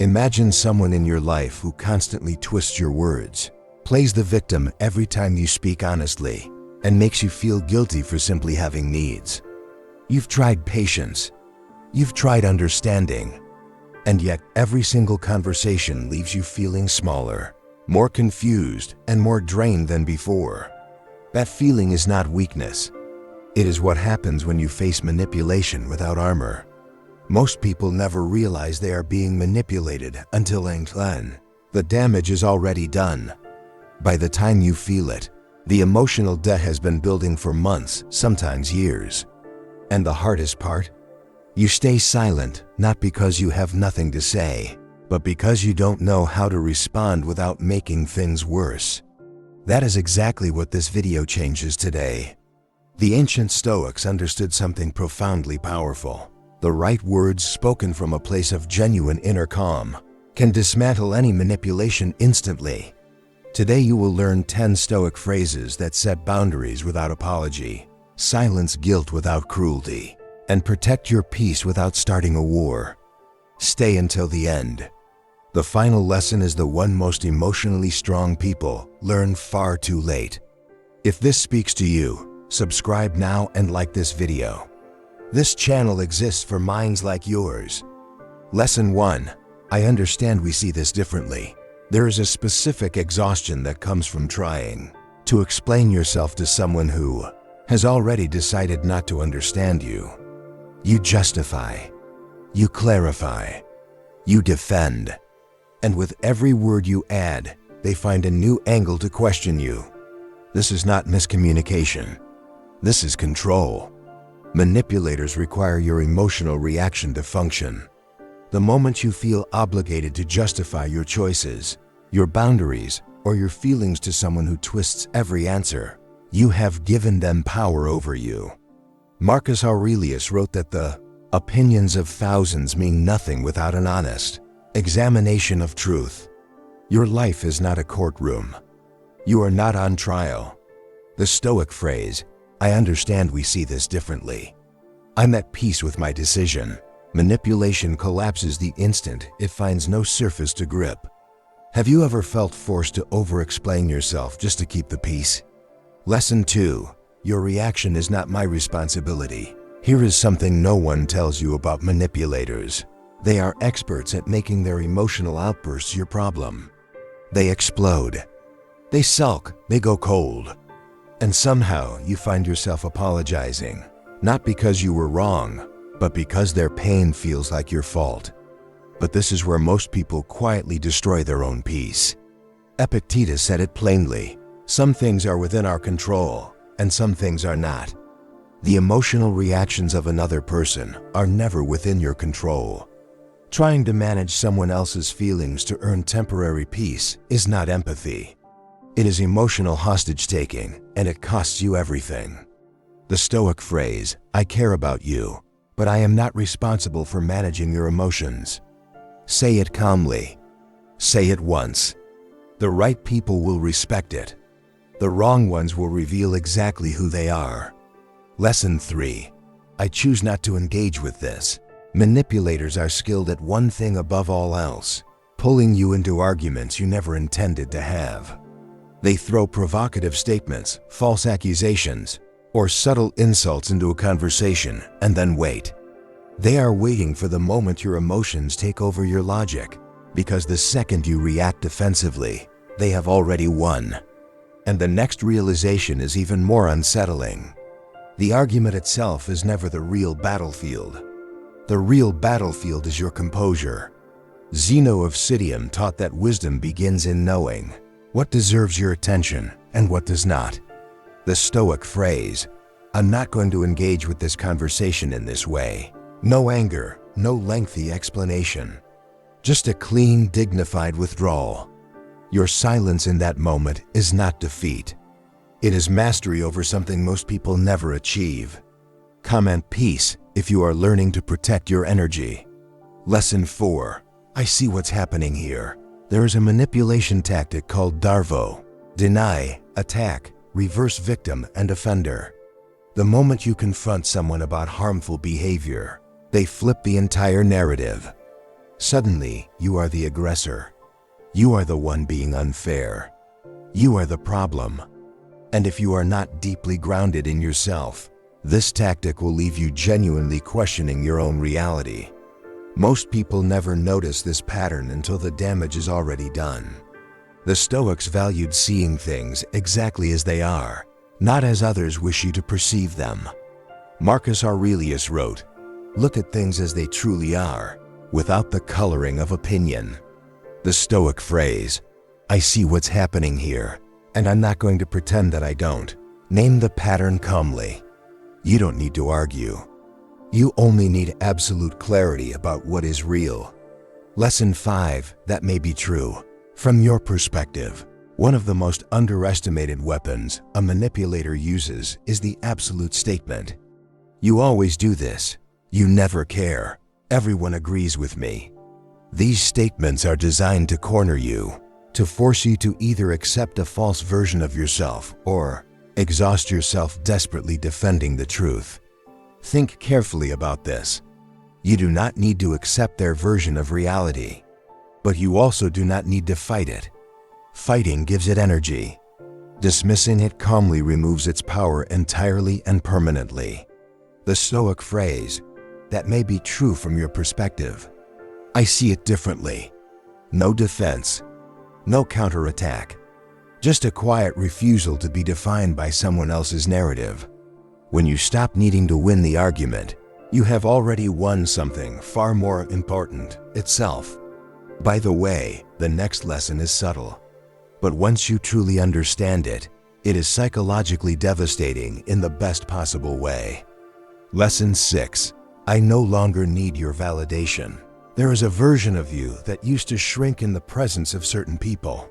Imagine someone in your life who constantly twists your words, plays the victim every time you speak honestly, and makes you feel guilty for simply having needs. You've tried patience, you've tried understanding, and yet every single conversation leaves you feeling smaller, more confused, and more drained than before. That feeling is not weakness. It is what happens when you face manipulation without armor. Most people never realize they are being manipulated until the damage is already done. By the time you feel it, the emotional debt has been building for months, sometimes years. And the hardest part? You stay silent, not because you have nothing to say, but because you don't know how to respond without making things worse. That is exactly what this video changes today. The ancient Stoics understood something profoundly powerful. The right words spoken from a place of genuine inner calm can dismantle any manipulation instantly. Today you will learn 10 Stoic phrases that set boundaries without apology, silence guilt without cruelty, and protect your peace without starting a war. Stay until the end. The final lesson is the one most emotionally strong people learn far too late. If this speaks to you, subscribe now and like this video. This channel exists for minds like yours. Lesson 1. I understand we see this differently. There is a specific exhaustion that comes from trying to explain yourself to someone who has already decided not to understand you. You justify, you clarify, you defend, and with every word you add, they find a new angle to question you. This is not miscommunication. This is control. Manipulators require your emotional reaction to function. The moment you feel obligated to justify your choices, your boundaries, or your feelings to someone who twists every answer, you have given them power over you. Marcus Aurelius wrote that the opinions of thousands mean nothing without an honest examination of truth. Your life is not a courtroom. You are not on trial. The Stoic phrase, I understand we see this differently. I'm at peace with my decision. Manipulation collapses the instant it finds no surface to grip. Have you ever felt forced to over-explain yourself just to keep the peace? Lesson 2. Your reaction is not my responsibility. Here is something no one tells you about manipulators. They are experts at making their emotional outbursts your problem. They explode. They sulk. They go cold. And somehow you find yourself apologizing, not because you were wrong, but because their pain feels like your fault. But this is where most people quietly destroy their own peace. Epictetus said it plainly, some things are within our control, and some things are not. The emotional reactions of another person are never within your control. Trying to manage someone else's feelings to earn temporary peace is not empathy. It is emotional hostage-taking, and it costs you everything. The Stoic phrase, I care about you, but I am not responsible for managing your emotions. Say it calmly. Say it once. The right people will respect it. The wrong ones will reveal exactly who they are. Lesson 3. I choose not to engage with this. Manipulators are skilled at one thing above all else, pulling you into arguments you never intended to have. They throw provocative statements, false accusations, or subtle insults into a conversation and then wait. They are waiting for the moment your emotions take over your logic, because the second you react defensively, they have already won. And the next realization is even more unsettling. The argument itself is never the real battlefield. The real battlefield is your composure. Zeno of Citium taught that wisdom begins in knowing what deserves your attention and what does not. The Stoic phrase, I'm not going to engage with this conversation in this way. No anger, no lengthy explanation. Just a clean, dignified withdrawal. Your silence in that moment is not defeat. It is mastery over something most people never achieve. Comment peace if you are learning to protect your energy. Lesson 4. I see what's happening here. There is a manipulation tactic called darvo. Deny, attack, reverse victim and offender. The moment you confront someone about harmful behavior, they flip the entire narrative. Suddenly, you are the aggressor. You are the one being unfair. You are the problem. And if you are not deeply grounded in yourself, this tactic will leave you genuinely questioning your own reality. Most people never notice this pattern until the damage is already done. The Stoics valued seeing things exactly as they are, not as others wish you to perceive them. Marcus Aurelius wrote, "Look at things as they truly are, without the coloring of opinion." The Stoic phrase, "I see what's happening here, and I'm not going to pretend that I don't," name the pattern calmly. You don't need to argue. You only need absolute clarity about what is real. Lesson 5, that may be true. From your perspective, one of the most underestimated weapons a manipulator uses is the absolute statement. You always do this. You never care. Everyone agrees with me. These statements are designed to corner you, to force you to either accept a false version of yourself or exhaust yourself desperately defending the truth. Think carefully about this. You do not need to accept their version of reality, but you also do not need to fight it. Fighting gives it energy. Dismissing it calmly removes its power entirely and permanently. The Stoic phrase, "That may be true from your perspective. I see it differently." No defense, no counterattack, just a quiet refusal to be defined by someone else's narrative. When you stop needing to win the argument, you have already won something far more important, itself. By the way, the next lesson is subtle, but once you truly understand it, it is psychologically devastating in the best possible way. Lesson 6, I no longer need your validation. There is a version of you that used to shrink in the presence of certain people.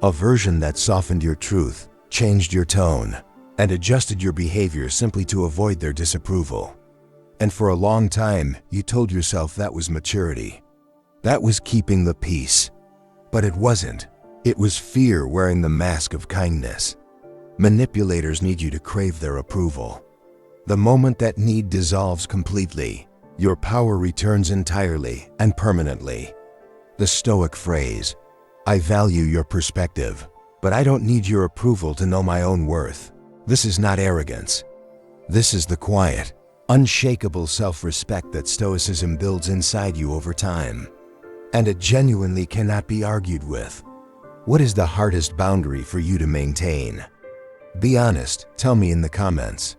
A version that softened your truth, changed your tone, and adjusted your behavior simply to avoid their disapproval. And for a long time, you told yourself that was maturity. That was keeping the peace. But it wasn't. It was fear wearing the mask of kindness. Manipulators need you to crave their approval. The moment that need dissolves completely, your power returns entirely and permanently. The Stoic phrase, "I value your perspective, but I don't need your approval to know my own worth." This is not arrogance. This is the quiet, unshakable self-respect that Stoicism builds inside you over time. And it genuinely cannot be argued with. What is the hardest boundary for you to maintain? Be honest, tell me in the comments.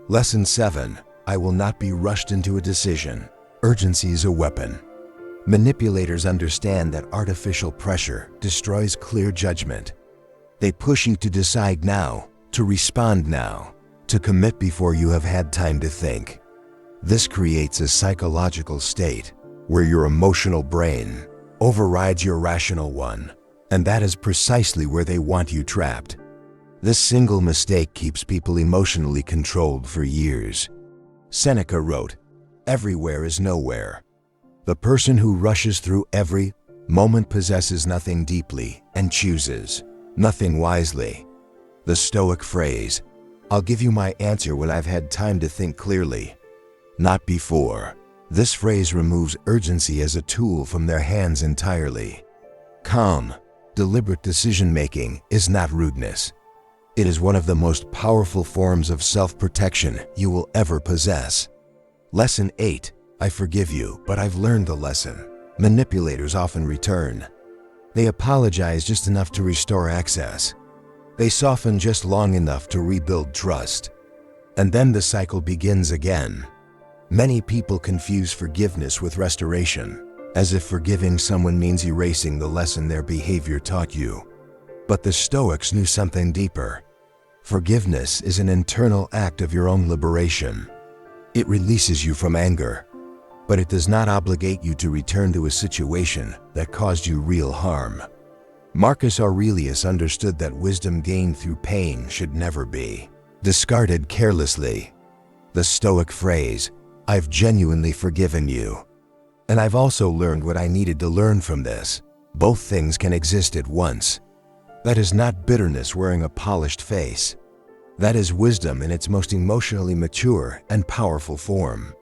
Lesson 7, I will not be rushed into a decision. Urgency is a weapon. Manipulators understand that artificial pressure destroys clear judgment. They push you to decide now, to respond now, to commit before you have had time to think. This creates a psychological state where your emotional brain overrides your rational one, and that is precisely where they want you trapped. This single mistake keeps people emotionally controlled for years. Seneca wrote, "Everywhere is nowhere." The person who rushes through every moment possesses nothing deeply and chooses nothing wisely. The Stoic phrase, "I'll give you my answer when I've had time to think clearly, not before." This phrase removes urgency as a tool from their hands entirely. Calm, deliberate decision-making is not rudeness. It is one of the most powerful forms of self-protection you will ever possess. Lesson 8, I forgive you, but I've learned the lesson. Manipulators often return. They apologize just enough to restore access. They soften just long enough to rebuild trust. And then the cycle begins again. Many people confuse forgiveness with restoration, as if forgiving someone means erasing the lesson their behavior taught you. But the Stoics knew something deeper. Forgiveness is an internal act of your own liberation. It releases you from anger, but it does not obligate you to return to a situation that caused you real harm. Marcus Aurelius understood that wisdom gained through pain should never be discarded carelessly. The Stoic phrase, "I've genuinely forgiven you, and I've also learned what I needed to learn from this." Both things can exist at once. That is not bitterness wearing a polished face. That is wisdom in its most emotionally mature and powerful form.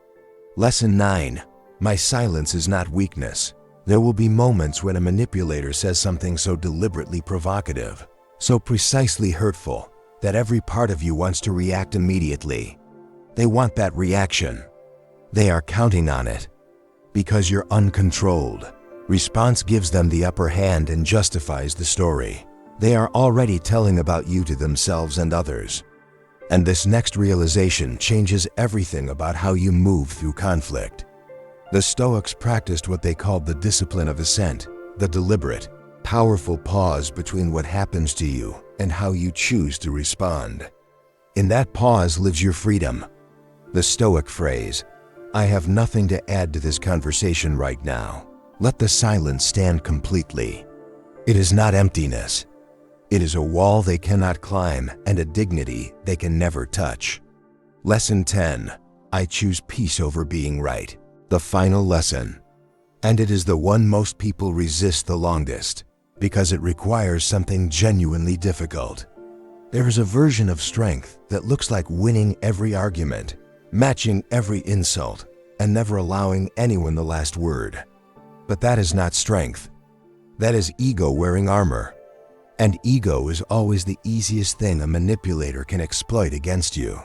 Lesson 9, my silence is not weakness. There will be moments when a manipulator says something so deliberately provocative, so precisely hurtful, that every part of you wants to react immediately. They want that reaction. They are counting on it. Because you're uncontrolled, response gives them the upper hand and justifies the story. They are already telling about you to themselves and others. And this next realization changes everything about how you move through conflict. The Stoics practiced what they called the discipline of assent, the deliberate, powerful pause between what happens to you and how you choose to respond. In that pause lives your freedom. The Stoic phrase, "I have nothing to add to this conversation right now. Let the silence stand completely." It is not emptiness. It is a wall they cannot climb and a dignity they can never touch. Lesson 10. I choose peace over being right. The final lesson. And it is the one most people resist the longest, because it requires something genuinely difficult. There is a version of strength that looks like winning every argument, matching every insult, and never allowing anyone the last word. But that is not strength. That is ego wearing armor. And ego is always the easiest thing a manipulator can exploit against you.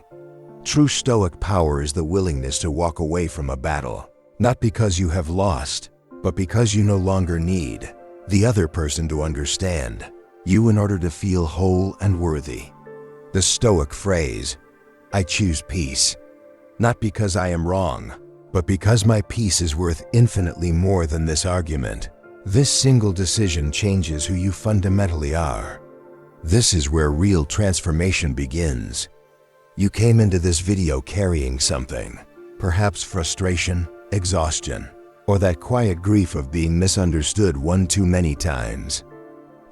True Stoic power is the willingness to walk away from a battle, not because you have lost, but because you no longer need the other person to understand you in order to feel whole and worthy. The Stoic phrase, "I choose peace," not because I am wrong, but because my peace is worth infinitely more than this argument. This single decision changes who you fundamentally are. This is where real transformation begins. You came into this video carrying something, perhaps frustration, exhaustion, or that quiet grief of being misunderstood one too many times.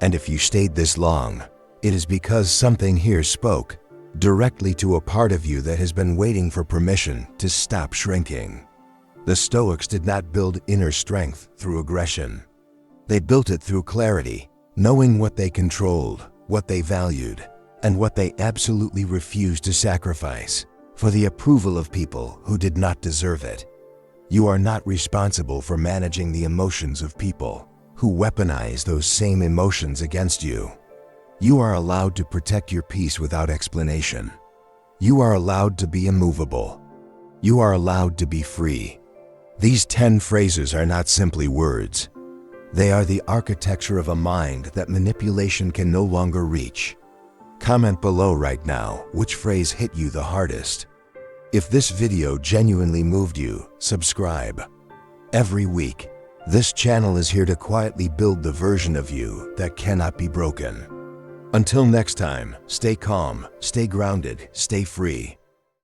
And if you stayed this long, it is because something here spoke directly to a part of you that has been waiting for permission to stop shrinking. The Stoics did not build inner strength through aggression. They built it through clarity, knowing what they controlled, what they valued, and what they absolutely refused to sacrifice for the approval of people who did not deserve it. You are not responsible for managing the emotions of people who weaponize those same emotions against you. You are allowed to protect your peace without explanation. You are allowed to be immovable. You are allowed to be free. These 10 phrases are not simply words. They are the architecture of a mind that manipulation can no longer reach. Comment below right now which phrase hit you the hardest. If this video genuinely moved you, subscribe. Every week, this channel is here to quietly build the version of you that cannot be broken. Until next time, stay calm, stay grounded, stay free.